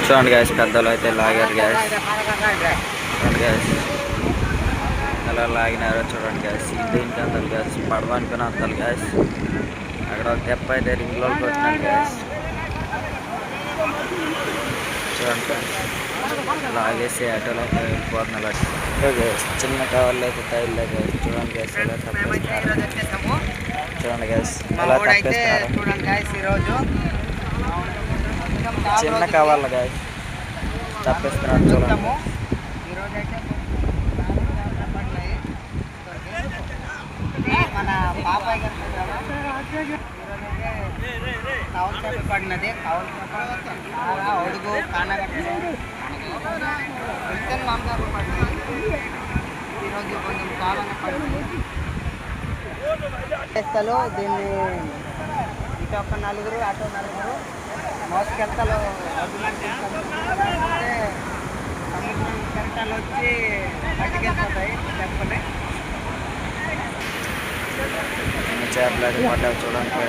చూడండి గ్యాస్ పెద్దలు అయితే లాగారు గ్యాస్. చూడండి గ్యాస్ ఎలా లాగినారో చూడండి గ్యాస్. దీనికి అంతలు గ్యాస్, పడవానికి అంతలు గ్యాస్. అక్కడ ఒక తెప్ప అయితే రింగ్లో కొట్టినారు గ్యాస్. చూడండి ఫ్రెండ్స్ లాగేసి ఆటోలో అయితే వెళ్ళిపోతున్నారు. గ్యాస్ చిన్న కవర్లు అయితే తైలు గ్యాస్. చూడండి గ్యాస్ ఎలా తప్పేస్తున్నారు. చూడండి గ్యాస్ ఎలా తప్పేస్తున్నారు. చిన్న కవర్లు గ్యాస్ తప్పేస్తున్నారు. చూడండి మన పాపాయ్ గారు కౌలు చేప పడినది. కౌలు అడుగు కానగట్టు మామగారు పడినది. ఈరోజు కొంచెం కాలంగా పడింది. దీన్ని ఇటు ఒక నలుగురు అటు నలుగురు మోసుకెళ్తాలో వడ్డులంటే సముద్రం కెరటాలు వచ్చి పట్టుకెళ్ళిపోతాయి చెప్పలే. చేపలు అయితే పడ్డారు చూడండి.